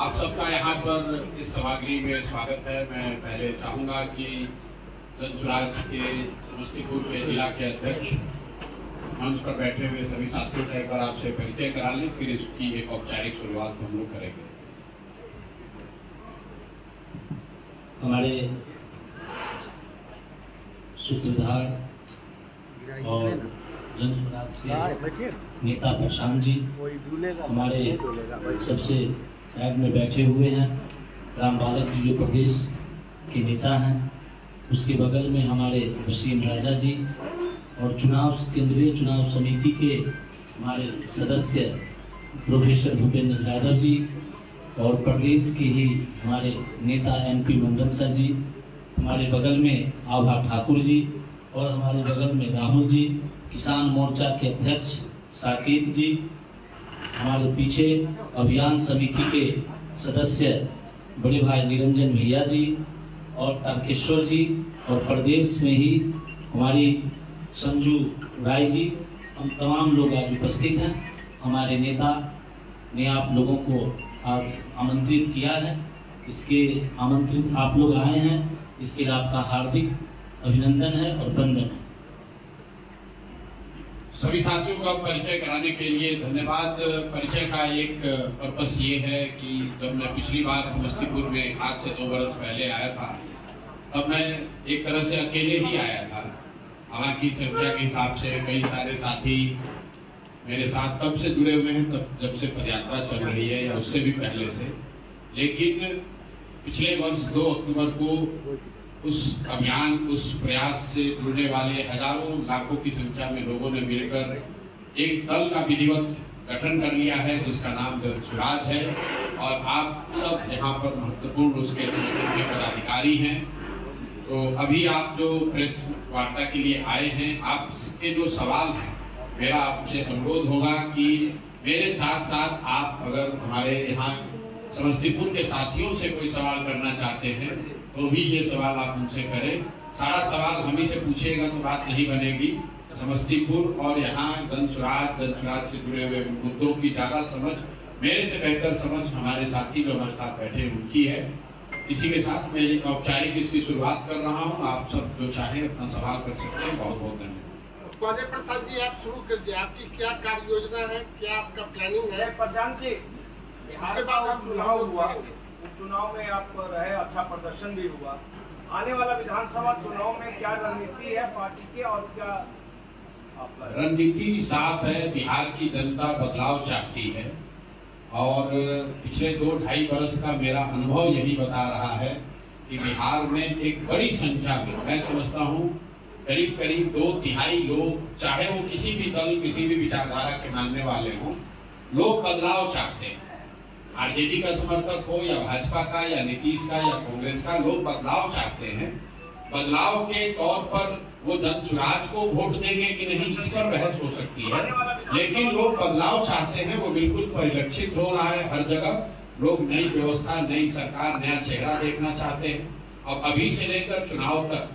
आप सबका यहाँ पर इस सभागृह में स्वागत है। मैं पहले चाहूँगा कि जन स्वराज के समस्तीपुर के जिला के अध्यक्ष मंच पर बैठे हुए सभी साथियों का एक बार आपसे परिचय करा लें, फिर इसकी एक औपचारिक शुरुआत हम लोग करेंगे। हमारे सूत्रधार और जन स्वराज के नेता प्रशांत जी हमारे सबसे साइड में बैठे हुए हैं। राम बालक जी जो प्रदेश के नेता हैं, उसके बगल में हमारे वसीम राजा जी और केंद्रीय चुनाव समिति के हमारे सदस्य प्रोफेसर भूपेंद्र यादव जी और प्रदेश के ही हमारे नेता एनपी मंडल सर जी, हमारे बगल में आभा ठाकुर जी और हमारे बगल में राहुल जी, किसान मोर्चा के अध्यक्ष साकेत जी, हमारे पीछे अभियान समिति के सदस्य बड़े भाई निरंजन भैया जी और तारकेश्वर जी, और प्रदेश में ही हमारी संजू राय जी, हम तमाम लोग आज उपस्थित हैं। हमारे नेता ने आप लोगों को आज आमंत्रित किया है, इसके आमंत्रित आप लोग आए हैं, इसके लिए आपका हार्दिक अभिनंदन है और वंदन है। सभी साथियों का परिचय कराने के लिए धन्यवाद। परिचय का एक पर्पस ये है कि जब मैं पिछली बार समस्तीपुर में आज से 2 वर्ष पहले आया था, तब मैं एक तरह से अकेले ही आया था। हालांकि संख्या के हिसाब से कई सारे साथी मेरे साथ तब से जुड़े हुए हैं, तब जब से पदयात्रा चल रही है या उससे भी पहले से। लेकिन पिछले वर्ष 2 अक्टूबर को उस अभियान, उस प्रयास से जुड़ने वाले हजारों लाखों की संख्या में लोगों ने मिलकर एक दल का विधिवत गठन कर लिया है, जिसका नाम जन स्वराज है। और आप सब यहाँ पर महत्वपूर्ण उसके संगठन के पदाधिकारी हैं। तो अभी आप जो प्रेस वार्ता के लिए आए हैं, आपके जो सवाल हैं, मेरा आपसे अनुरोध होगा कि मेरे साथ साथ आप अगर हमारे यहाँ समस्तीपुर के साथियों से कोई सवाल करना चाहते हैं तो भी ये सवाल आप उनसे करें। सारा सवाल हम ही से पूछेगा तो बात नहीं बनेगी। समस्तीपुर और यहाँ जन स्वराज से जुड़े हुए मुद्दों की ज्यादा समझ, मेरे से बेहतर समझ हमारे साथी जो हमारे साथ बैठे उनकी है। इसी के साथ मैं औपचारिक इसकी शुरुआत कर रहा हूँ। आप सब जो चाहे अपना सवाल कर सकते हैं। बहुत बहुत धन्यवाद। पौधे प्रसाद जी, आप शुरू कर दिए। आपकी क्या कार्य योजना है, क्या आपका प्लानिंग है? प्रशांत जी, उसके बाद आप चुनाव हुआ, उपचुनाव में आप रहे, अच्छा प्रदर्शन भी हुआ। आने वाला विधानसभा चुनाव में क्या रणनीति है पार्टी के और क्या रणनीति साफ है। बिहार की जनता बदलाव चाहती है और पिछले 2-2.5 वर्ष का मेरा अनुभव यही बता रहा है कि बिहार में एक बड़ी संख्या में, मैं समझता हूँ करीब 2/3 लोग, चाहे वो किसी भी दल, किसी भी विचारधारा के मानने वाले हों, लोग बदलाव चाहते हैं। आरजेडी का समर्थक हो या भाजपा का या नीतीश का या कांग्रेस का, लोग बदलाव चाहते हैं। बदलाव के तौर पर वो जन स्वराज को वोट देंगे कि नहीं, इस पर बहस हो सकती है, लेकिन लोग बदलाव चाहते हैं। वो बिल्कुल परिलक्षित हो रहा है हर जगह। लोग नई व्यवस्था, नई सरकार, नया चेहरा देखना चाहते हैं। अब अभी से लेकर चुनाव तक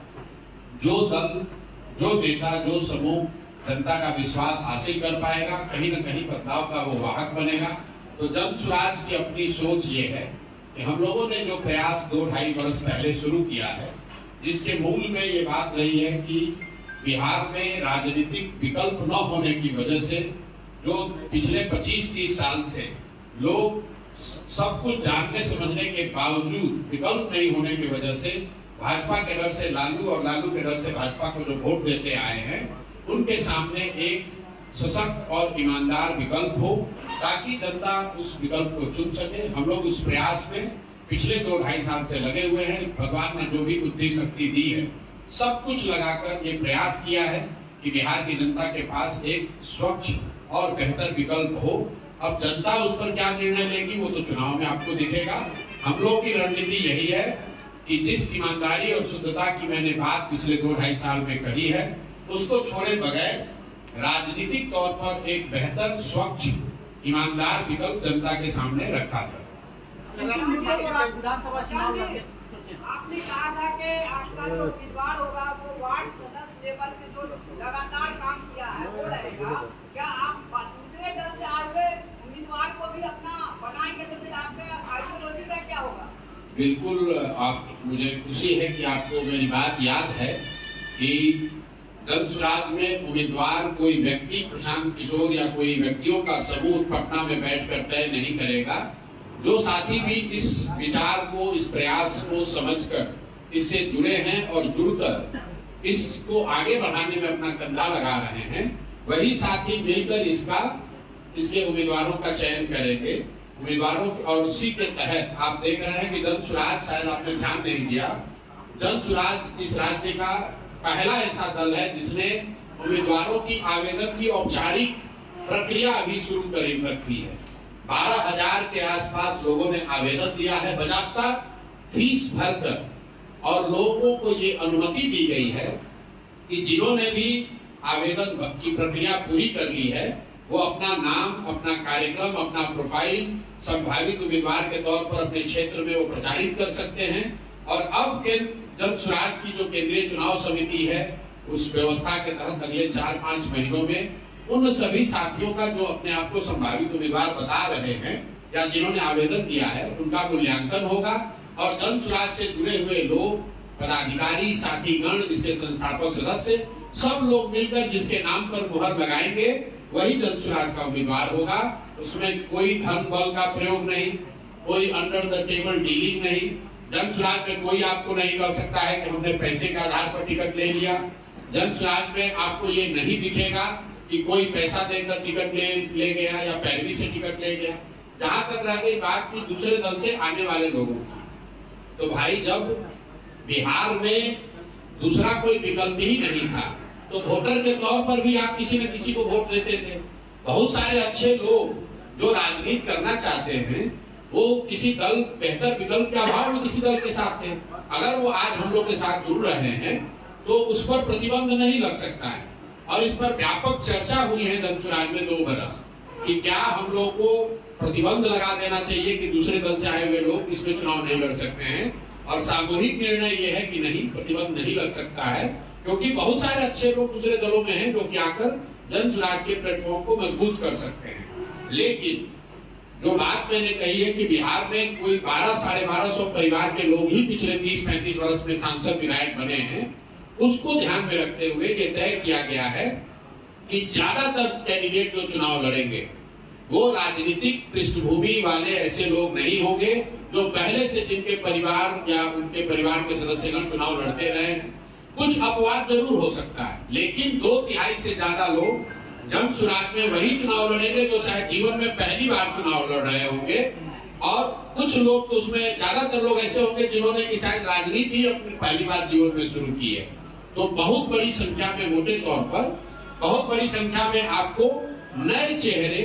जो दल, जो नेता, जो समूह जनता का विश्वास हासिल कर पाएगा, कहीं न कहीं बदलाव का वो वाहक बनेगा। तो जन स्वराज की अपनी सोच ये है कि हम लोगों ने जो प्रयास 2-2.5 वर्ष पहले शुरू किया है, जिसके मूल में ये बात रही है कि बिहार में राजनीतिक विकल्प न होने की वजह से, जो पिछले 25-30 साल से लोग सब कुछ जानने समझने के बावजूद विकल्प नहीं होने की वजह से भाजपा के डर से लालू और लालू के डर से भाजपा को जो वोट देते आए हैं, उनके सामने एक सशक्त और ईमानदार विकल्प हो, ताकि जनता उस विकल्प को चुन सके। हम लोग उस प्रयास में पिछले 2-2.5 साल से लगे हुए हैं। भगवान ने जो भी बुद्धि शक्ति दी है, सब कुछ लगाकर ये प्रयास किया है कि बिहार की जनता के पास एक स्वच्छ और बेहतर विकल्प हो। अब जनता उस पर क्या निर्णय लेगी वो तो चुनाव में आपको दिखेगा। हम लोग की रणनीति यही है कि जिस ईमानदारी और शुद्धता की मैंने बात पिछले 2-2.5 साल में कही है, उसको छोड़े बगैर राजनीतिक तौर पर एक बेहतर, स्वच्छ, ईमानदार विकल्प जनता के सामने रखा था। विधानसभा चुनाव आपने कहा था कि आपका जो उम्मीदवार होगा वो वार्ड सदस्य लेवल से जो लगातार काम किया है वो रहेगा। क्या आप दूसरे दल से आए हुए उम्मीदवार को भी अपना बनाएंगे तो फिर आपके बिल्कुल आप, मुझे खुशी है कि आपको मेरी बात याद है कि जनसुराज में उम्मीदवार कोई व्यक्ति प्रशांत किशोर या कोई व्यक्तियों का समूह पटना में बैठकर तय नहीं करेगा। जो साथी भी इस विचार को, इस प्रयास को समझकर इससे जुड़े हैं और जुड़कर इसको आगे बढ़ाने में अपना कंधा लगा रहे हैं, वही साथी मिलकर इसके उम्मीदवारों का चयन करेंगे। उम्मीदवारों और उसी के तहत आप देख रहे हैं कि जनसुराज, शायद आपने ध्यान नहीं दिया, जनसुराज इस राज्य का पहला ऐसा दल है जिसने उम्मीदवारों की आवेदन की औपचारिक प्रक्रिया अभी शुरू कर रखी है। 12,000 के आसपास लोगों ने आवेदन दिया है बजाता फीस भरकर, और लोगों को ये अनुमति दी गई है कि जिन्होंने भी आवेदन की प्रक्रिया पूरी कर ली है वो अपना नाम, अपना कार्यक्रम, अपना प्रोफाइल संभावित उम्मीदवार के तौर पर अपने क्षेत्र में वो प्रचारित कर सकते हैं। और अब जनसुराज की जो केंद्रीय चुनाव समिति है उस व्यवस्था के तहत अगले 4-5 महीनों में उन सभी साथियों का जो अपने आप को संभावित उम्मीदवार बता रहे हैं या जिन्होंने आवेदन दिया है उनका मूल्यांकन होगा, और जनसुराज से जुड़े हुए लोग, पदाधिकारी, साथीगण, इसके संस्थापक सदस्य, सब लोग मिलकर जिसके नाम पर मुहर लगाएंगे वही जनसुराज का उम्मीदवार होगा। उसमें कोई धन बल का प्रयोग नहीं, कोई अंडर द टेबल डीलिंग नहीं। जनसुराज में कोई आपको नहीं कह सकता है कि हमने पैसे के आधार पर टिकट ले लिया। जनसुराज में आपको ये नहीं दिखेगा कि कोई पैसा देकर टिकट ले गया या पैरवी से टिकट ले गया। जहां तक रह गई बात की दूसरे दल से आने वाले लोगों की, तो भाई जब बिहार में दूसरा कोई विकल्प ही नहीं था तो वोटर के तौर पर भी आप किसी न किसी को वोट देते थे। बहुत सारे अच्छे लोग जो राजनीति करना चाहते हैं वो किसी दल, बेहतर विकल्प के अभाव में किसी दल के साथ थे। अगर वो आज हम लोग के साथ जुड़ रहे हैं तो उस पर प्रतिबंध नहीं लग सकता है, और इस पर व्यापक चर्चा हुई है जनसुराज में 2 बरस कि क्या हम लोग को प्रतिबंध लगा देना चाहिए कि दूसरे दल से आए हुए लोग इसमें चुनाव नहीं लड़ सकते हैं। और सामूहिक निर्णय ये है कि नहीं, प्रतिबंध नहीं लग सकता है, क्योंकि बहुत सारे अच्छे लोग दूसरे दलों में हैं जो कि आकर जनसुराज के प्लेटफॉर्म को मजबूत कर सकते हैं। लेकिन जो बात मैंने कही है कि बिहार में कोई 1200-1250 परिवार के लोग ही पिछले 30-35 वर्ष में सांसद विधायक बने हैं, उसको ध्यान में रखते हुए ये तय किया गया है कि ज्यादातर कैंडिडेट जो चुनाव लड़ेंगे वो राजनीतिक पृष्ठभूमि वाले ऐसे लोग नहीं होंगे जो पहले से जिनके परिवार या उनके परिवार के सदस्यगण चुनाव लड़ते रहे। कुछ अपवाद जरूर हो सकता है, लेकिन 2/3 से ज्यादा लोग जनसुराज में वही चुनाव लड़ेंगे जो शायद जीवन में पहली बार चुनाव लड़ रहे होंगे, और कुछ लोग तो उसमें ज्यादातर लोग ऐसे होंगे जिन्होंने कि शायद राजनीति अपनी पहली बार जीवन में शुरू की है। तो बहुत बड़ी संख्या में, मोटे तौर पर बहुत बड़ी संख्या में आपको नए चेहरे,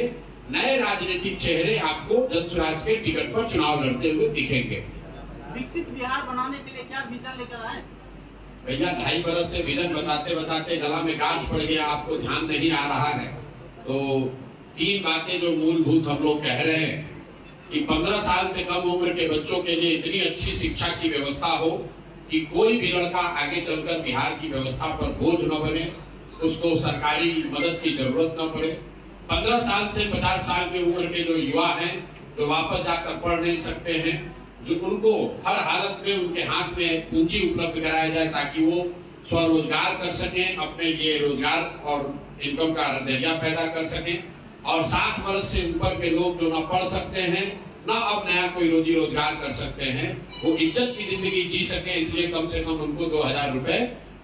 नए राजनीतिक चेहरे आपको जनसुराज के टिकट पर चुनाव लड़ते हुए दिखेंगे। विकसित बिहार बनाने के लिए क्या विजन लेकर आए? भैया 2.5 बरस से विजन बताते बताते गला में गांठ पड़ गया, आपको ध्यान नहीं आ रहा है। तो 3 बातें जो मूलभूत हम लोग कह रहे हैं कि 15 साल से कम उम्र के बच्चों के लिए इतनी अच्छी शिक्षा की व्यवस्था हो कि कोई भी लड़का आगे चलकर बिहार की व्यवस्था पर बोझ न बने, उसको सरकारी मदद की जरूरत न पड़े। 15 साल से 50 साल की उम्र के जो युवा हैं जो वापस जाकर पढ़ नहीं सकते हैं, जो उनको हर हालत में उनके हाथ में पूंजी उपलब्ध कराया जाए ताकि वो स्वरोजगार कर सकें, अपने लिए रोजगार और इनकम का जरिया पैदा कर सकें। और 60 वर्ष से ऊपर के लोग जो न पढ़ सकते हैं न अब नया कोई रोजी रोजगार कर सकते हैं, वो इज्जत की जिंदगी जी सके, इसलिए कम से कम उनको 2000 रुपए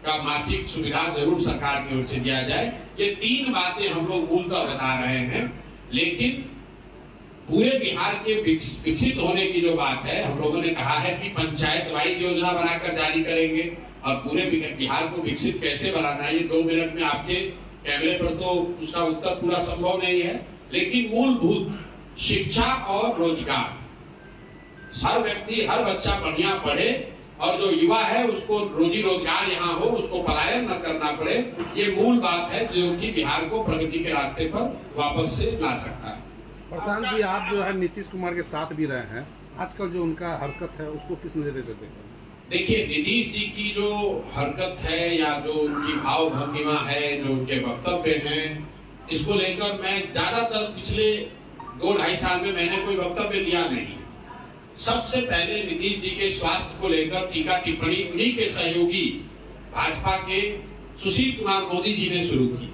का मासिक सुविधा जरूर सरकार की ओर से दिया जाए। ये 3 बातें हम लोग मूलतः बता रहे हैं। लेकिन पूरे बिहार के विकसित होने की जो बात है, हम लोगों ने कहा है कि पंचायत वाइज योजना बनाकर जारी करेंगे, और पूरे बिहार को विकसित कैसे बनाना है ये 2 मिनट में आपके कैमरे पर तो उसका उत्तर पूरा संभव नहीं है। लेकिन मूलभूत शिक्षा और रोजगार, हर व्यक्ति, हर बच्चा बढ़िया पढ़े और जो युवा है उसको रोजी रोजगार यहाँ हो, उसको पलायन न करना पड़े, ये मूल बात है जो कि बिहार को प्रगति के रास्ते पर वापस से ला सकता है। प्रशांत जी, आप जो है नीतीश कुमार के साथ भी रहे हैं, आजकल जो उनका हरकत है उसको किस नजरिए से देखें? देखिए, नीतीश जी की जो हरकत है या जो उनकी भाव भंगिमा है, जो उनके वक्तव्य हैं, इसको लेकर मैं ज्यादातर पिछले 2-2.5 साल में मैंने कोई वक्तव्य दिया नहीं। सबसे पहले नीतीश जी के स्वास्थ्य को लेकर टीका टिप्पणी उन्हीं के सहयोगी भाजपा के सुशील कुमार मोदी जी ने शुरू की।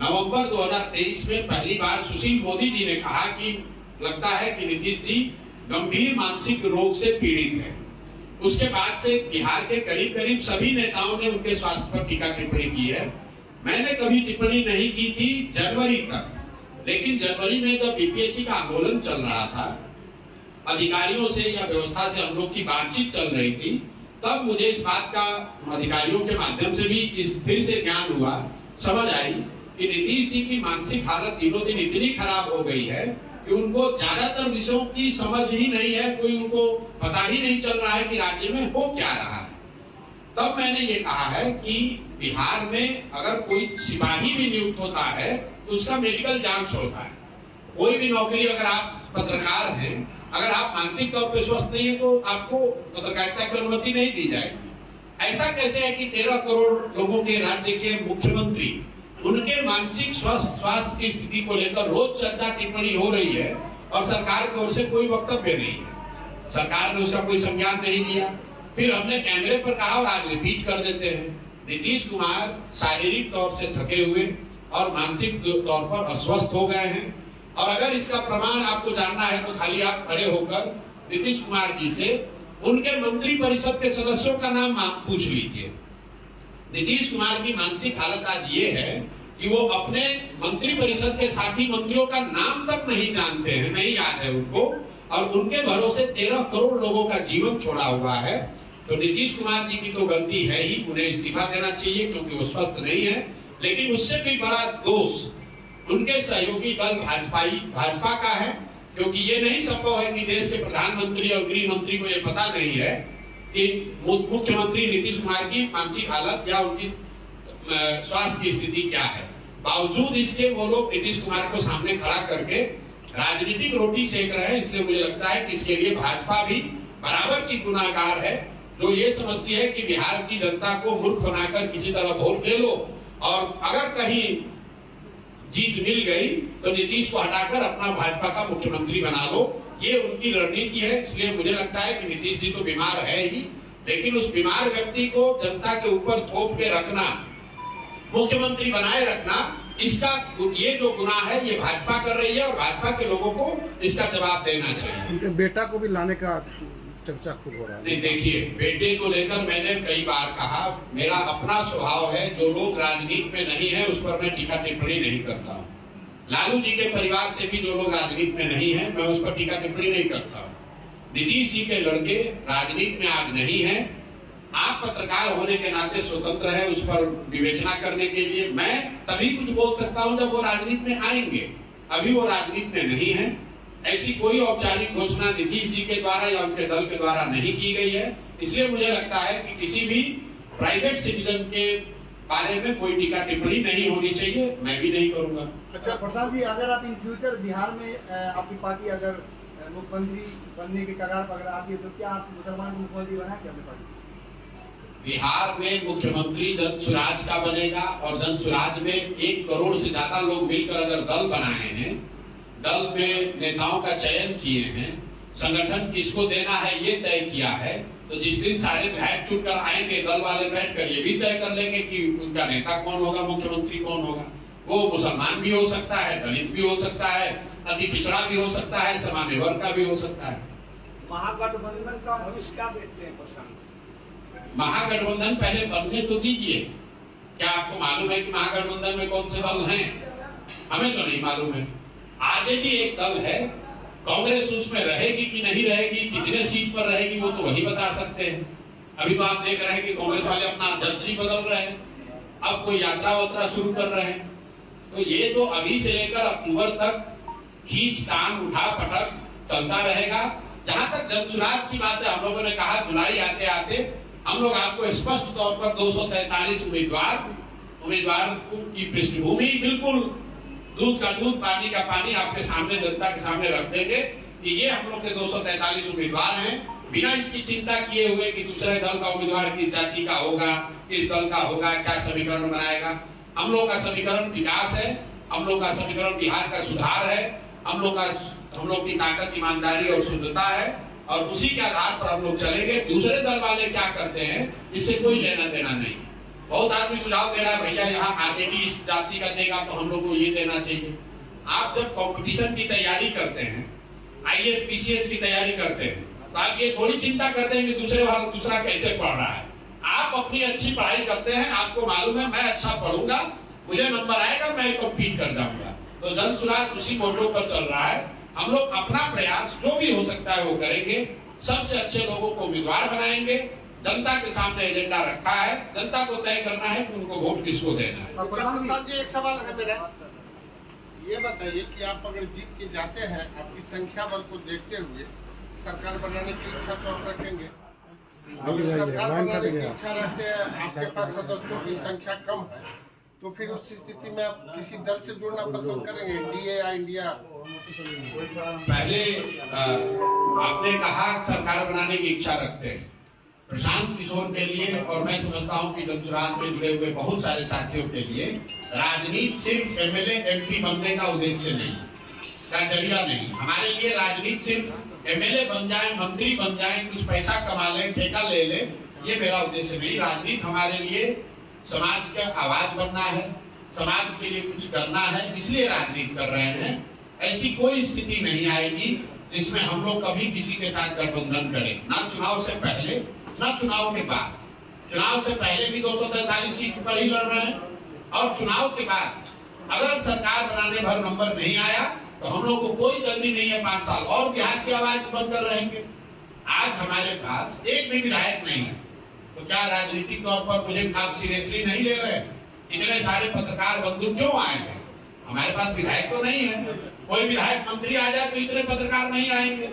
नवंबर 2023 में पहली बार सुशील मोदी जी ने कहा कि लगता है कि नीतीश जी गंभीर मानसिक रोग से पीड़ित है। उसके बाद से बिहार के करीब करीब सभी नेताओं ने उनके स्वास्थ्य पर टीका टिप्पणी की है। मैंने कभी टिप्पणी नहीं की थी जनवरी तक, लेकिन जनवरी में जब बीपीएससी का आंदोलन चल रहा था, अधिकारियों से या व्यवस्था से हम लोग की बातचीत चल रही थी, तब मुझे इस बात का अधिकारियों के माध्यम से भी इस फिर से ज्ञान हुआ, समझ आई कि नीतीश जी की मानसिक हालत दिनों दिन इतनी खराब हो गई है कि उनको ज्यादातर विषयों की समझ ही नहीं है, कोई उनको पता ही नहीं चल रहा है कि राज्य में हो क्या रहा है। तब मैंने ये कहा है कि बिहार में अगर कोई सिपाही भी नियुक्त होता है तो उसका मेडिकल जांच होता है। कोई भी नौकरी, अगर आप पत्रकार हैं, अगर आप मानसिक तौर पर स्वस्थ नहीं है तो आपको पत्रकारिता की अनुमति नहीं दी जाएगी। ऐसा कैसे है कि 13 करोड़ लोगों के राज्य के मुख्यमंत्री, उनके मानसिक स्वास्थ्य की स्थिति को लेकर रोज चर्चा टिप्पणी हो रही है और सरकार की ओर से कोई वक्तव्य नहीं है, सरकार ने उसका कोई संज्ञान नहीं लिया। फिर हमने कैमरे पर कहा और आज रिपीट कर देते हैं, नीतीश कुमार शारीरिक तौर से थके हुए और मानसिक तौर पर अस्वस्थ हो गए हैं। और अगर इसका प्रमाण आपको जानना है तो खाली आप खड़े होकर नीतीश कुमार जी से उनके मंत्री परिषद के सदस्यों का नाम पूछ लीजिए। नीतीश कुमार की मानसिक हालत आज ये है कि वो अपने मंत्री परिषद के साथी मंत्रियों का नाम तक नहीं जानते हैं, नहीं याद है उनको, और उनके भरोसे 13 करोड़ लोगों का जीवन छोड़ा हुआ है। तो नीतीश कुमार जी की तो गलती है ही, उन्हें इस्तीफा देना चाहिए क्योंकि वो स्वस्थ नहीं है। लेकिन उससे भी बड़ा दोष उनके सहयोगी दल भाजपा का है, क्योंकि ये नहीं संभव है कि देश के प्रधानमंत्री और गृह मंत्री को ये पता नहीं है कि मुख्यमंत्री नीतीश कुमार की मानसिक हालत या उनकी स्वास्थ्य की स्थिति क्या है। बावजूद इसके वो लोग नीतीश कुमार को सामने खड़ा करके राजनीतिक रोटी सेक रहे हैं। इसलिए मुझे लगता है कि इसके लिए भाजपा भी बराबर की गुनाहगार है, जो ये समझती है कि बिहार की जनता को मूर्ख बनाकर किसी तरह वोट ले लो और अगर कहीं जीत मिल गई तो नीतीश को हटाकर अपना भाजपा का मुख्यमंत्री बना लो। ये उनकी रणनीति है। इसलिए मुझे लगता है कि नीतीश जी तो बीमार है ही, लेकिन उस बीमार व्यक्ति को जनता के ऊपर थोप के रखना, मुख्यमंत्री बनाए रखना, इसका ये जो गुनाह है ये भाजपा कर रही है और भाजपा के लोगों को इसका जवाब देना चाहिए। उनके बेटा को भी लाने का चर्चा खूब हो रहा है। नहीं, देखिए, बेटे को लेकर मैंने कई बार कहा, मेरा अपना स्वभाव है, जो लोग राजनीति में नहीं है उस पर मैं टीका टिप्पणी नहीं करता हूँ। लालू जी के परिवार से भी जो लोग राजनीति में नहीं है मैं उस पर टीका टिप्पणी नहीं करता हूँ। नीतीश जी के लड़के राजनीति में आज नहीं है, आप पत्रकार होने के नाते स्वतंत्र है उस पर विवेचना करने के लिए। मैं तभी कुछ बोल सकता हूं जब वो राजनीति में आएंगे, अभी वो राजनीति में नहीं है। ऐसी कोई औपचारिक घोषणा नीतीश जी के द्वारा या उनके दल के द्वारा नहीं की गई है। इसलिए मुझे लगता है कि किसी भी प्राइवेट सिटीजन के बारे में कोई टीका टिप्पणी नहीं होनी चाहिए, मैं भी नहीं करूंगा। अच्छा प्रसाद जी, अगर आप इन फ्यूचर बिहार में आपकी पार्टी अगर मुख्यमंत्री बनने के कगार पर अगर आती है तो क्या आप मुसलमान मुख्यमंत्री बनाएंगे अपनी पार्टी से? बिहार में मुख्यमंत्री जन स्वराज का बनेगा और जन स्वराज में 1 करोड़ से ज्यादा लोग मिलकर अगर दल बनाए हैं, दल में नेताओं का चयन किए हैं, संगठन किसको देना है ये तय किया है, तो जिस दिन सारे विधायक चुनकर आएंगे दल वाले बैठकर ये भी तय कर लेंगे कि उनका नेता कौन होगा, मुख्यमंत्री कौन होगा। वो मुसलमान भी हो सकता है, दलित भी हो सकता है, अति पिछड़ा भी हो सकता है, सामान्य वर्ग का भी हो सकता है। महागठबंधन का भविष्य क्या देखते हैं प्रशांत? महागठबंधन पहले बनने तो दीजिए। क्या आपको मालूम है कि महागठबंधन में कौन से दल हैं? हमें तो नहीं मालूम है। आरजेडी एक दल है, कांग्रेस उसमें रहेगी कि नहीं रहेगी, कितने सीट पर रहेगी वो तो वही बता सकते हैं। अभी तो आप देख रहे हैं कि कांग्रेस वाले अपना अध्यक्ष ही बदल रहे हैं, अब कोई यात्रा वात्रा शुरू कर रहे हैं। तो ये तो अभी से लेकर अक्टूबर तक खींचतान उठा पटक चलता रहेगा। जहां तक जनसुराज की बात है, हम लोगों ने कहा जुलाई आते आते हम लोग आपको स्पष्ट तौर पर 243 उम्मीदवार की पृष्ठभूमि बिल्कुल दूध का दूध पानी का पानी आपके सामने, जनता के सामने रख देंगे कि ये हम लोग के 243 उम्मीदवार हैं, बिना इसकी चिंता किए हुए कि दूसरे दल का उम्मीदवार किस जाति का होगा, किस दल का होगा, क्या समीकरण बनाएगा। हम लोग का समीकरण विकास है, हम लोग का समीकरण बिहार का सुधार है, हम लोग की ताकत ईमानदारी और शुद्धता है और उसी के आधार पर हम लोग चलेंगे। दूसरे दल वाले क्या करते हैं इससे कोई लेना देना नहीं। बहुत आदमी सुझाव दे रहा है भैया यहाँ आरजेडी इस जाति का देगा तो हम लोग को ये देना चाहिए। आप जब कंपटीशन की तैयारी करते हैं, आईएएस पीसीएस की तैयारी करते हैं, तो आप ये थोड़ी चिंता करते हैं कि दूसरा कैसे पढ़ रहा है। आप अपनी अच्छी पढ़ाई करते हैं, आपको मालूम है मैं अच्छा पढ़ूंगा, मुझे नंबर आएगा, मैं कम्पीट कर जाऊंगा। तो जन सुराज उसी मोटो पर चल रहा है। हम लोग अपना प्रयास जो भी हो सकता है वो करेंगे, सबसे अच्छे लोगों को उम्मीदवार बनाएंगे। जनता के सामने एजेंडा रखा है, जनता को तय करना है कि उनको वोट किसको देना है। प्रसाद जी, एक सवाल है मेरा, ये बताइए कि आप अगर जीत के जाते हैं, आपकी संख्या बल को देखते हुए सरकार बनाने की इच्छा तो आप रखेंगे। अगर सरकार बनाने की इच्छा रहते हैं, आपके पास सदस्यों की संख्या कम है, तो फिर उस स्थिति में आप किसी दल से जुड़ना पसंद करेंगे, एनडीए या इंडिया? पहले आपने कहा सरकार बनाने की इच्छा रखते हैं। प्रशांत किशोर के लिए और मैं समझता हूं कि जनसुराज में जुड़े हुए बहुत सारे साथियों के लिए राजनीति सिर्फ एमएलए एमपी बनने का उद्देश्य नहीं, का जरिया नहीं। हमारे लिए राजनीति सिर्फ एमएलए बन जाए, मंत्री बन जाए, कुछ पैसा कमा ले, ठेका ले ले, ये मेरा उद्देश्य नहीं। राजनीति हमारे लिए समाज का आवाज बनना है, समाज के लिए कुछ करना है, इसलिए राजनीति कर रहे हैं। ऐसी कोई स्थिति नहीं आएगी जिसमें हम लोग कभी किसी के साथ गठबंधन करें, ना चुनाव से पहले ना चुनाव के बाद। चुनाव से पहले भी 243 सीट पर ही लड़ रहे हैं, और चुनाव के बाद अगर सरकार बनाने भर नंबर नहीं आया तो हम लोग को कोई जल्दी नहीं है, 5 साल और बिहार की आवाज बनकर रहेंगे। आज हमारे पास एक भी विधायक नहीं है, तो क्या राजनीतिक तौर पर मुझे आप सीरियसली नहीं ले रहे? इतने सारे पत्रकार बंधु क्यों आए हैं? हमारे पास विधायक तो नहीं है। कोई विधायक मंत्री आ जाए तो इतने पत्रकार नहीं आएंगे।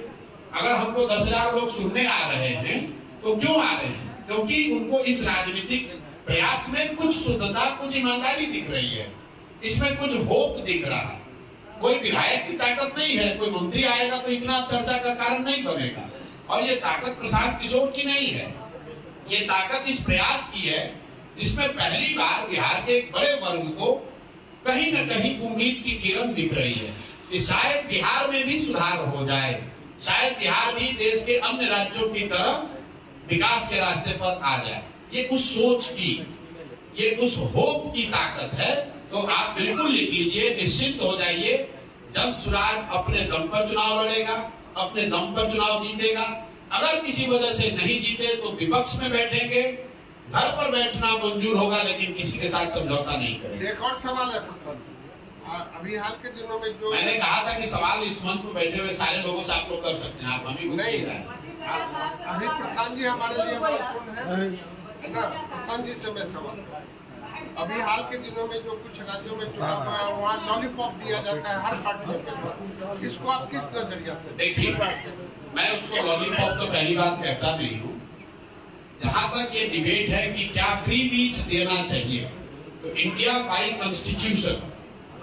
अगर हमको 10,000 लोग सुनने आ रहे हैं तो क्यों आ रहे हैं? क्योंकि उनको इस राजनीतिक प्रयास में कुछ शुद्धता, कुछ ईमानदारी दिख रही है, इसमें कुछ होप दिख रहा है। कोई विधायक की ताकत नहीं है, कोई मंत्री आएगा तो इतना चर्चा का कारण नहीं बनेगा। और ये ताकत प्रशांत किशोर की नहीं है, ये ताकत इस प्रयास की है जिसमें पहली बार बिहार के एक बड़े वर्ग को कहीं न कहीं उम्मीद की किरण दिख रही है कि शायद बिहार में भी सुधार हो जाए, शायद बिहार भी देश के अन्य राज्यों की तरह विकास के रास्ते पर आ जाए। ये उस सोच की, ये उस होप की ताकत है। तो आप बिल्कुल लिख लीजिए, निश्चिंत हो जाइए, जनसुराज अपने दम पर चुनाव लड़ेगा, अपने दम पर चुनाव जीतेगा। अगर किसी वजह से नहीं जीते तो विपक्ष में बैठेंगे, घर पर बैठना मंजूर होगा, लेकिन किसी के साथ समझौता नहीं करेंगे। एक और सवाल है प्रसाद, अभी हाल के दिनों में जो मैंने कहा था कि सवाल इस मंच में बैठे हुए सारे लोगों से आप लोग कर सकते हैं, आप हमें नहीं है। अभी प्रशांत जी हमारे लिए महत्वपूर्ण है ना। प्रशांत जी से मैं सवाल, अभी हाल के दिनों में जो कुछ राज्यों में चुनाव हुआ है वहाँ लॉलीपॉप दिया जाता है हर पार्टी को, इसको आप किस नजरिया से देखिए? मैं उसको लॉलीपॉप तो पहली बात कहता नहीं हूँ। जहाँ तक ये डिबेट है कि क्या फ्री बीच देना चाहिए, तो इंडिया बाई कॉन्स्टिट्यूशन,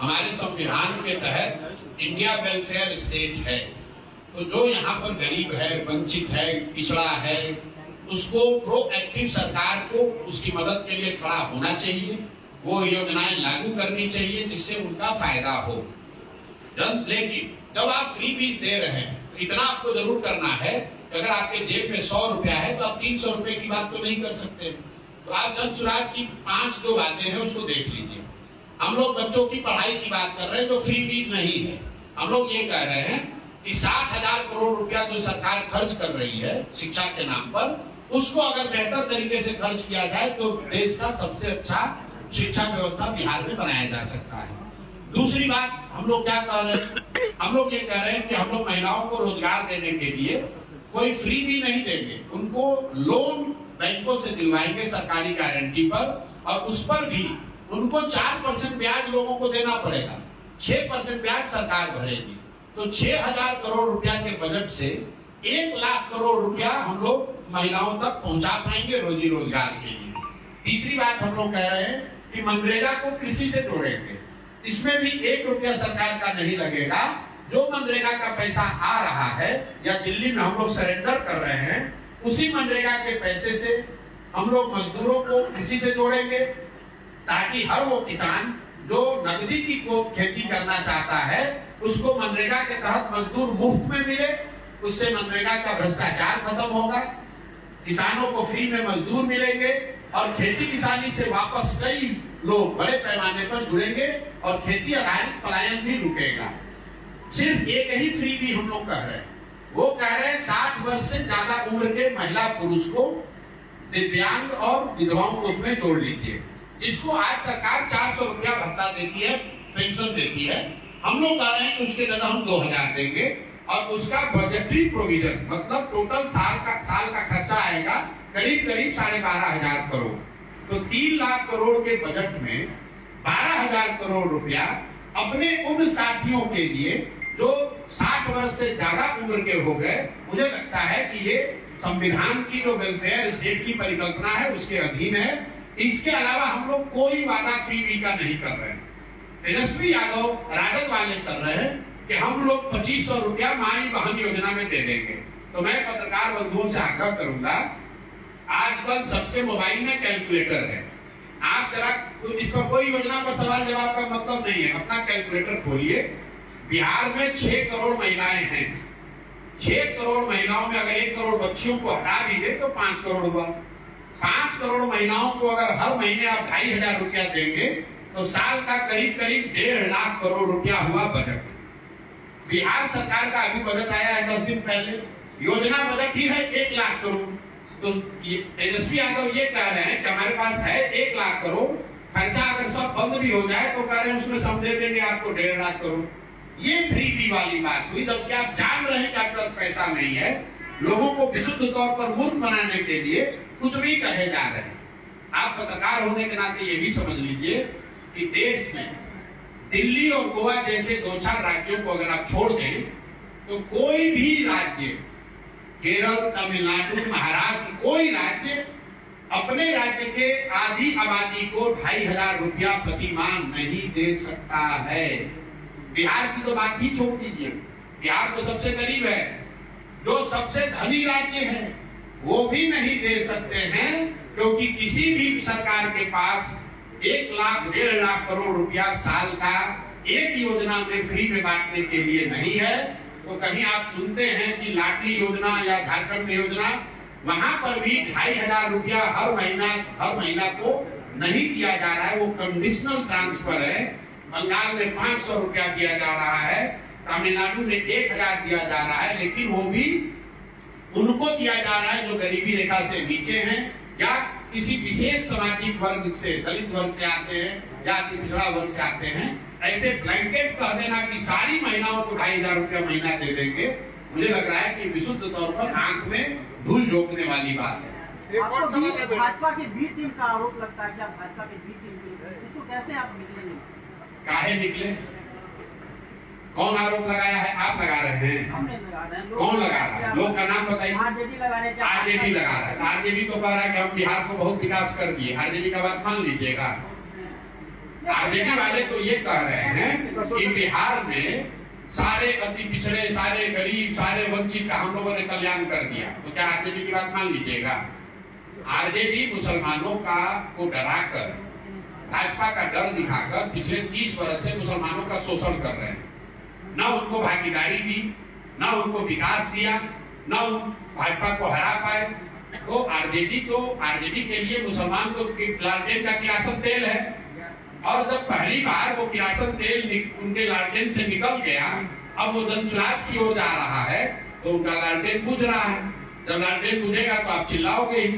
हमारे संविधान के तहत इंडिया वेलफेयर स्टेट है। तो जो यहाँ पर गरीब है, वंचित है, पिछड़ा है, उसको प्रोएक्टिव सरकार को उसकी मदद के लिए खड़ा होना चाहिए, वो योजनाएं लागू करनी चाहिए जिससे उनका फायदा हो। लेकिन जब आप फ्री बीज दे रहे हैं तो इतना आपको जरूर करना है कि अगर आपके जेब में 100 रुपया है तो आप 300 रुपए की बात तो नहीं कर सकते। तो आप जनसुराज की 5 जो बातें हैं उसको देख लीजिए। हम लोग बच्चों की पढ़ाई की बात कर रहे हैं, जो फ्री बीज नहीं है। हम लोग ये कह रहे हैं कि 60,000 करोड़ रुपया जो सरकार खर्च कर रही है शिक्षा के नाम पर, उसको अगर बेहतर तरीके से खर्च किया जाए तो देश का सबसे अच्छा शिक्षा व्यवस्था बिहार में बनाया जा सकता है। दूसरी बात, हम लोग क्या कह रहे हैं? हम लोग ये कह रहे हैं कि हम लोग महिलाओं को रोजगार देने के लिए कोई फ्री भी नहीं देंगे, उनको लोन बैंकों से दिलवाएंगे सरकारी गारंटी पर, और उस पर भी उनको 4% ब्याज लोगों को देना पड़ेगा, 6% ब्याज सरकार भरेगी। तो 6,000 करोड़ रुपया के बजट से 1 लाख करोड़ रुपया हम लोग महिलाओं तक पहुंचा पाएंगे रोजी रोजगार के लिए। तीसरी बात हम लोग कह रहे हैं कि मनरेगा को कृषि से जोड़ेंगे, इसमें भी 1 रुपया सरकार का नहीं लगेगा। जो मनरेगा का पैसा आ रहा है या दिल्ली में हम लोग सरेंडर कर रहे हैं, उसी मनरेगा के पैसे से हम लोग मजदूरों को कृषि से जोड़ेंगे, ताकि हर वो किसान जो नकदी की खेती करना चाहता है उसको मनरेगा के तहत मजदूर मुफ्त में मिले, उससे मनरेगा का भ्रष्टाचार खत्म होगा, किसानों को फ्री में मजदूर मिलेंगे और खेती किसानी से वापस कई लोग बड़े पैमाने पर जुड़ेंगे और खेती आधारित पलायन भी रुकेगा। सिर्फ एक ही फ्री भी हम लोग कह रहे हैं, वो कह रहे हैं 60 वर्ष से ज्यादा उम्र के महिला पुरुष को, दिव्यांग और विधवाओं को उसमें जोड़ लीजिए, जिसको आज सरकार 400 रुपया भत्ता देती है, पेंशन देती है। हम लोग कह रहे हैं कि उसके जगह हम 2000 देंगे और उसका बजटरी प्रोविजन मतलब टोटल साल का खर्चा आएगा करीब 12,500 करोड़। तो 3 लाख करोड़ के बजट में 12,000 करोड़ रुपया अपने उन साथियों के लिए जो 60 वर्ष से ज्यादा उम्र के हो गए। मुझे लगता है कि ये संविधान की जो वेलफेयर स्टेट की परिकल्पना है उसके अधीन है। इसके अलावा हम लोग कोई वादा फ्री का नहीं कर रहे हैं। तेजस्वी यादव राजद वाले कर रहे हैं कि हम लोग 2500 रुपया माई बहन योजना में दे देंगे। तो मैं पत्रकार बंधुओं से आग्रह करूंगा, आजकल सबके मोबाइल में कैलकुलेटर है, आप जरा इस पर कोई योजना पर सवाल जवाब का मतलब नहीं है, अपना कैलकुलेटर खोलिए। बिहार में 6 करोड़ महिलाएं हैं। 6 करोड़ महिलाओं में अगर 1 करोड़ बच्चियों को हटा भी दे तो 5 करोड़ हुआ। 5 करोड़ महिलाओं को अगर हर महीने आप 2,500 रुपया देंगे तो साल का करीब 1.5 लाख करोड़ रुपया हुआ बजट। बिहार सरकार का अभी बजट आया है 10 दिन पहले, योजना बजट ही है 1 लाख करोड़। तो तेजस्वी यादव ये कह रहे हैं कि हमारे पास है 1 लाख करोड़, खर्चा अगर सब बंद भी हो जाए तो कह रहे हैं उसमें हम दे देंगे आपको 1.5 लाख करोड़। ये फ्री वाली बात हुई, जबकि आप जान रहे हैं कि आपके पास पैसा नहीं है। लोगों को विशुद्ध तौर पर मूर्ख बनाने के लिए कुछ भी कहे जा रहे हैं। आप पत्रकार होने के नाते ये भी समझ लीजिए कि देश में दिल्ली और गोवा जैसे 2-4 राज्यों को अगर आप छोड़ दें तो कोई भी राज्य, केरल, तमिलनाडु, महाराष्ट्र, कोई राज्य अपने राज्य के आधी आबादी को 2,500 रुपया प्रतिमाह नहीं दे सकता है। बिहार की तो बात ही छोड़ दीजिए, बिहार तो सबसे गरीब है, जो सबसे धनी राज्य है वो भी नहीं दे सकते हैं, क्योंकि किसी भी सरकार के पास 1 लाख 1.5 लाख करोड़ रुपया साल का एक योजना में फ्री में बांटने के लिए नहीं है। तो कहीं आप सुनते हैं कि लाडली योजना या झारखंड योजना, वहां पर भी 2,500 रुपया हर महीना को नहीं दिया जा रहा है, वो कंडीशनल ट्रांसफर है। बंगाल में 500 रुपया दिया जा रहा है, तमिलनाडु में 1,000 दिया जा रहा है, लेकिन वो भी उनको दिया जा रहा है जो गरीबी रेखा से नीचे हैं या किसी विशेष सामाजिक वर्ग से, दलित वर्ग से आते हैं या अति पिछड़ा वर्ग से आते हैं। ऐसे ब्लैंकेट कह देना कि सारी महिलाओं को 2,500 रुपया महीना दे देंगे, मुझे लग रहा है कि विशुद्ध तौर पर आंख में धूल झोंकने वाली बात है। भाजपा की बी टीम का आरोप लगता है कि आप भाजपा की बी टीम, इसको कैसे आप निकलेंगे? काहे निकले? कौन आरोप लगाया है? आप लगा रहे हैं? हमने लगा रहे हैं। कौन लगा रहा है? लोग का नाम बताइए। आरजेडी लगा रहे हैं। आरजेडी लगा रहा है। आरजेडी तो कह रहा है कि हम बिहार को बहुत विकास कर दिए। आरजेडी का बात मान लीजिएगा। आरजेडी वाले तो ये कह रहे हैं कि बिहार में सारे अति पिछड़े, सारे गरीब, सारे वंचित का हम लोगों ने कल्याण कर दिया। तो क्या आरजेडी की बात मान लीजिएगा? आरजेडी मुसलमानों को डराकर, भाजपा का डर दिखाकर पिछले 30 वर्ष से मुसलमानों का शोषण कर रहे हैं। न उनको भागीदारी दी, न उनको विकास दिया, न भाजपा को हरा पाए। तो आरजेडी के लिए मुसलमान तो लालटेन का किरासन तेल है, और जब पहली बार वो किरासन तेल उनके लालटेन से निकल गया, अब वो जनसुराज की ओर जा रहा है, तो उनका लालटेन बुझ रहा है। जब लालटेन बुझेगा तो आप चिल्लाओगे ही,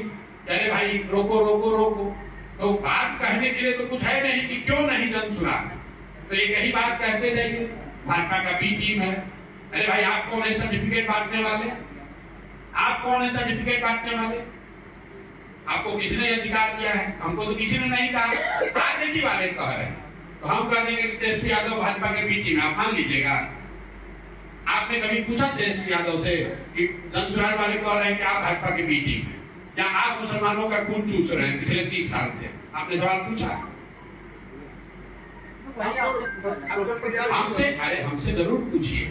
अरे भाई रोको रोको रोको। तो बात कहने के लिए तो कुछ है नहीं कि क्यों नहीं जनसुराज, तो एक ही बात कहते जाइए, भाजपा का बी टीम है। अरे भाई आप कौन है सर्टिफिकेट बांटने वाले? आप कौन है सर्टिफिकेट बांटने वाले? आपको किसने अधिकार दिया है? हमको तो किसी ने नहीं कहा, आरजेडी वाले कह रहे हैं। तो हम कह देंगे कि तेजस्वी यादव भाजपा के बी टीम है, आप मान लीजिएगा। आपने कभी पूछा तेजस्वी यादव से कि जनसुराज वाले कह रहे हैं कि आप भाजपा के बी टीम है, या आप मुसलमानों का खून चूस रहे हैं पिछले 30 साल से? आपने सवाल पूछा हमसे? अरे हमसे जरूर पूछिए,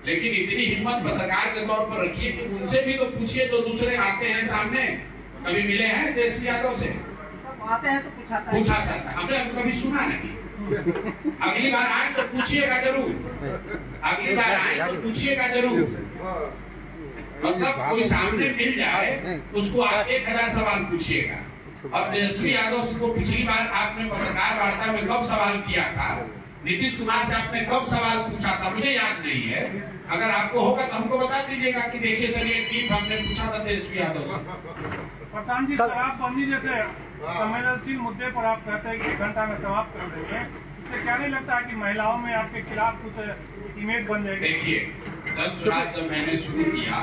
लेकिन इतनी हिम्मत पत्रकार के तौर पर रखिए कि उनसे भी तो पूछिए जो दूसरे आते हैं सामने। कभी मिले हैं तेजस्वी यादव से? आते हैं तो पूछा जाता, हमने कभी सुना नहीं। अगली बार आए तो पूछिएगा जरूर, अगली बार आए तो पूछिएगा जरूर। मतलब कोई सामने मिल जाए उसको आप 1000 सवाल पूछिएगा। और तेजस्वी यादव को पिछली बार आपने पत्रकार वार्ता में कब सवाल किया था, नीतीश कुमार से आपने कब सवाल पूछा था, मुझे याद नहीं है। अगर आपको होगा तो हमको बता दीजिएगा कि देखिए सर ये क्लिप हमने पूछा था तेजस्वी यादव से। प्रशांत जी, शराबबंदी जैसे संवेदनशील मुद्दे पर आप कहते हैं कि 1 घंटा में समाप्त कर देंगे, इससे क्या नहीं लगता है कि महिलाओं में आपके खिलाफ कुछ इमेज बन जाएगी? देखिए, जन सुराज जब मैंने शुरू किया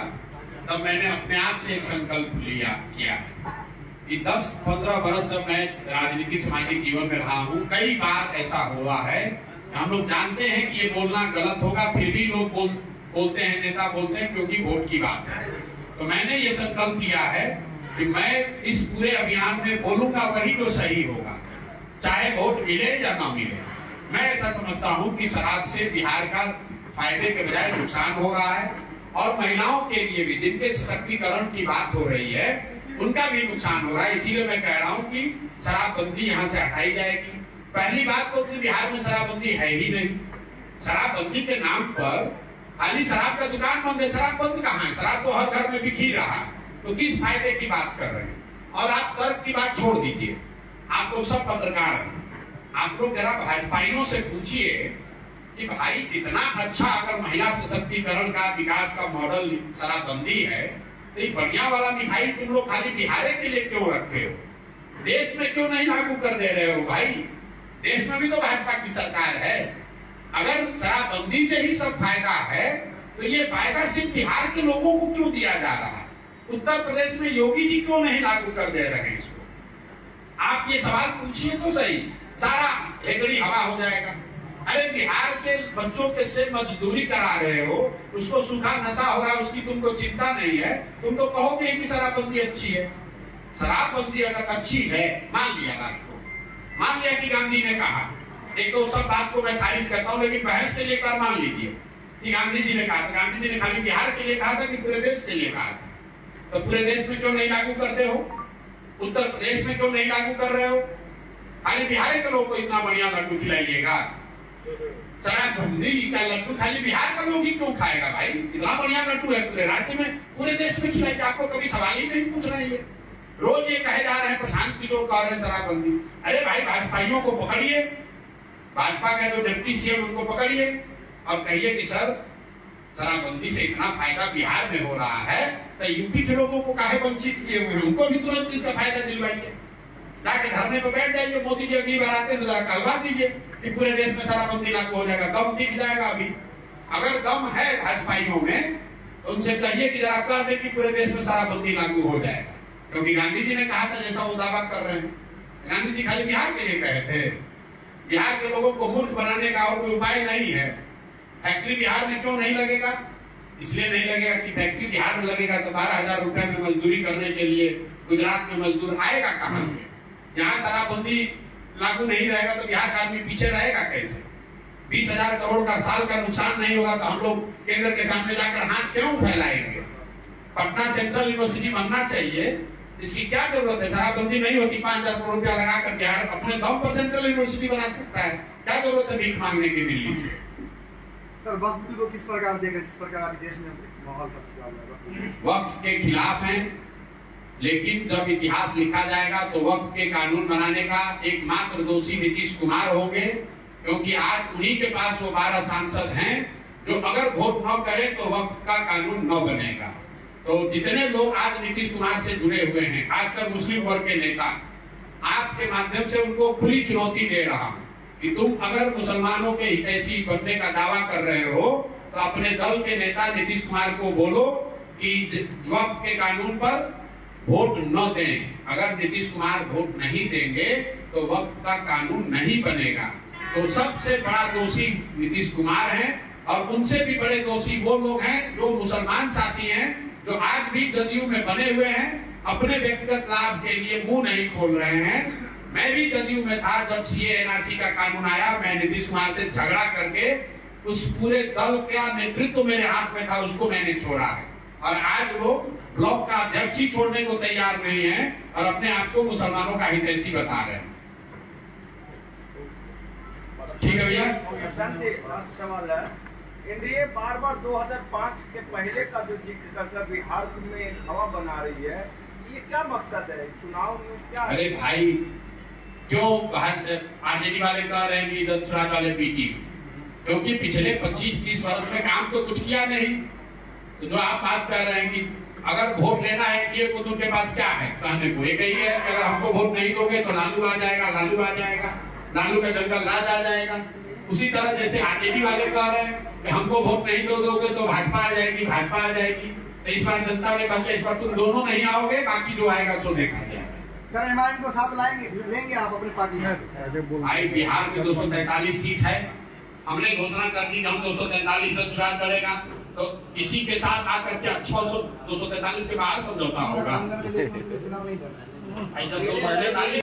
तब मैंने अपने आप से एक संकल्प किया कि 10-15 वर्ष जब मैं राजनीतिक सामाजिक जीवन में रहा हूँ, कई बार ऐसा हुआ है। हम लोग जानते हैं कि ये बोलना गलत होगा, फिर भी लोग बोलते हैं, नेता बोलते हैं क्योंकि वोट की बात है। तो मैंने ये संकल्प लिया है कि मैं इस पूरे अभियान में बोलूंगा वही जो सही होगा, चाहे वोट मिले या ना मिले। मैं ऐसा समझता हूँ कि शराब से बिहार का फायदे के बजाय नुकसान हो रहा है, और महिलाओं के लिए भी जिनके सशक्तिकरण की बात हो रही है उनका भी नुकसान हो रहा है। इसीलिए मैं कह रहा हूँ कि शराबबंदी यहाँ से हटाई जाएगी। पहली बात तो कि बिहार में शराबबंदी है ही नहीं। शराबबंदी के नाम पर खाली शराब का दुकान बंद है, शराब बंद कहाँ है? शराब तो हर घर में बिक ही रहा है, तो किस फायदे की बात कर रहे हैं? और आप तर्क की बात छोड़ दीजिए, आप लोग सब पत्रकार हैं, आप लोग जरा भाजपाइयों से पूछिए कि भाई इतना अच्छा अगर महिला सशक्तिकरण का विकास का मॉडल शराबबंदी है, तो ये बढ़िया वाला मिठाई तुम लोग खाली बिहार के लिए क्यों रखते हो? देश में क्यों नहीं लागू कर दे रहे हो भाई? देश में भी तो भाजपा की सरकार है। अगर शराबबंदी से ही सब फायदा है तो ये फायदा सिर्फ बिहार के लोगों को क्यों दिया जा रहा है? उत्तर प्रदेश में योगी जी क्यों नहीं लागू कर दे रहे हैं इसको? आप ये सवाल पूछिए तो सही, सारा हेगड़ी हवा हो जाएगा। अरे बिहार के बच्चों के से मजदूरी करा रहे हो, उसको सूखा नशा हो रहा है, उसकी तुमको चिंता नहीं है, तुम तो कहोगे कि शराबबंदी अच्छी है। शराबबंदी अगर अच्छी है, मान लिया बात को, मान लिया कि गांधी ने कहा, एक तो सब बात को मैं खारिज करता हूँ, लेकिन बहस के लिए एक बार मान लीजिए कि गांधी जी ने कहा था। गांधी जी ने खाली बिहार के लिए कहा था कि पूरे देश के लिए कहा था? तो पूरे देश में क्यों नहीं लागू करते हो? उत्तर प्रदेश में क्यों नहीं लागू कर रहे हो? खाली बिहार के लोग को इतना बढ़िया लड्डू खिलाइएगा। शराबबंदी का लड्डू खाली बिहार का लोग ही क्यों खाएगा भाई? इतना बढ़िया लड्डू है पूरे राज्य में, पूरे देश में खिलाइए। आपको कभी सवाल ही नहीं पूछ रहे हैं। रोज ये कहे जा रहे हैं प्रशांत किशोर कह रहे हैं शराबबंदी। अरे भाई भाजपाइयों को पकड़िए, भाजपा का जो डिप्टी सीएम उनको पकड़िए और कहिए कि सर शराबबंदी से इतना फायदा बिहार में हो रहा है, तो यूपी के लोगों को काहे वंचित किए हुए हैं? उनको भी तुरंत इसका फायदा दिलवाइए। जाके धरने पर बैठ जाइए, मोदी जी अगली बार आते हैं तो जरा कहलवा दीजिए कि पूरे देश में शराबबंदी लागू हो जाएगा। दम दिख जाएगा। अभी अगर दम है भाजपाइयों में तो उनसे कहिए कि जरा कह दे कि पूरे देश में शराबबंदी लागू हो जाएगा, क्योंकि गांधी जी ने कहा था जैसा वो दावा कर रहे हैं। गांधी जी खाली बिहार के लिए कहे थे। बिहार के लोगों को मूर्ख बनाने का और कोई उपाय नहीं है। फैक्ट्री बिहार में क्यों नहीं लगेगा? इसलिए नहीं लगेगा कि फैक्ट्री बिहार में लगेगा तो 12,000 रुपए में मजदूरी करने के लिए गुजरात में मजदूर आएगा कहां से? यहाँ शराबबंदी लागू नहीं रहेगा तो बिहार का आदमी पीछे रहेगा कैसे? 20,000 करोड़ का साल का नुकसान नहीं होगा तो हम लोग केंद्र के सामने जाकर हाथ क्यों फैलाएंगे? पटना सेंट्रल यूनिवर्सिटी बनना चाहिए, इसकी क्या जरूरत है? शराबबंदी नहीं होती, 5,000 करोड़ रुपया लगाकर बिहार अपने दम पर सेंट्रल यूनिवर्सिटी बना सकता है। क्या जरूरत है भीख मांगने की दिल्ली से? सर वक्फ को किस प्रकार देगा, जिस प्रकार देश में माहौल वक्फ के खिलाफ हैं, लेकिन जब इतिहास लिखा जाएगा तो वक्फ के कानून बनाने का एकमात्र दोषी नीतीश कुमार होंगे, क्योंकि आज उन्हीं के पास वो 12 सांसद हैं जो अगर वोट न करें तो वक्फ का कानून न बनेगा। तो जितने लोग आज नीतीश कुमार से जुड़े हुए हैं, खासकर मुस्लिम वर्ग के नेता, आपके माध्यम से उनको खुली चुनौती दे रहा हूं कि तुम अगर मुसलमानों के हितैषी बनने का दावा कर रहे हो तो अपने दल के नेता नीतीश कुमार को बोलो कि वक्फ के कानून पर वोट न दें। अगर नीतीश कुमार वोट नहीं देंगे तो वक्फ का कानून नहीं बनेगा। तो सबसे बड़ा दोषी नीतीश कुमार हैं, और उनसे भी बड़े दोषी वो लोग हैं जो मुसलमान साथी हैं, जो आज भी जदयू में बने हुए हैं, अपने व्यक्तिगत लाभ के लिए मुंह नहीं खोल रहे हैं। मैं भी जदयू में था जब सीए एनआरसी का कानून आया, मैं नीतीश कुमार से झगड़ा करके उस पूरे दल का नेतृत्व मेरे हाथ में था, उसको मैंने छोड़ा है। और आज लोग ब्लॉक का अध्यक्ष ही छोड़ने को तैयार नहीं है और अपने आप को मुसलमानों का हितैषी बता रहे हैं। ठीक है भैया। लास्ट सवाल है एनडीए बार बार 2005 के पहले का जो जिक्र करकर बिहार में हवा बना रही है, ये क्या मकसद है चुनाव में? क्या अरे भाई, क्यों आरजेडी वाले कह रहे हैं कि जनसुराज वाले पीटी? क्योंकि पिछले 25-30 वर्ष में काम तो कुछ किया नहीं। तो जो आप बात कर रहे हैं कि अगर वोट लेना है एनडीए को, तो उनके पास क्या है कहने को? एक ही है कि अगर हमको वोट नहीं दोगे तो लालू आ जाएगा, लालू आ जाएगा, लालू का जंगल राज आ जाएगा। उसी तरह जैसे आरजेडी वाले कह रहे हैं कि हमको वोट नहीं दोगे तो भाजपा आ जाएगी, भाजपा आ जाएगी। तो इस बार जनता ने कहा इस बार तुम दोनों नहीं आओगे, बाकी जो आएगा सो देखा जाएगा। सर एमआईएम को साथ लाएंगे, लेंगे आप अपनी पार्टी में? भाई बिहार में 243 सीट है, हमने घोषणा कर दी कि हम 243 से चुनाव करेगा। तो किसी के साथ आकर के 243 के बाहर समझौता होगा। चुनाव नहीं करना। 243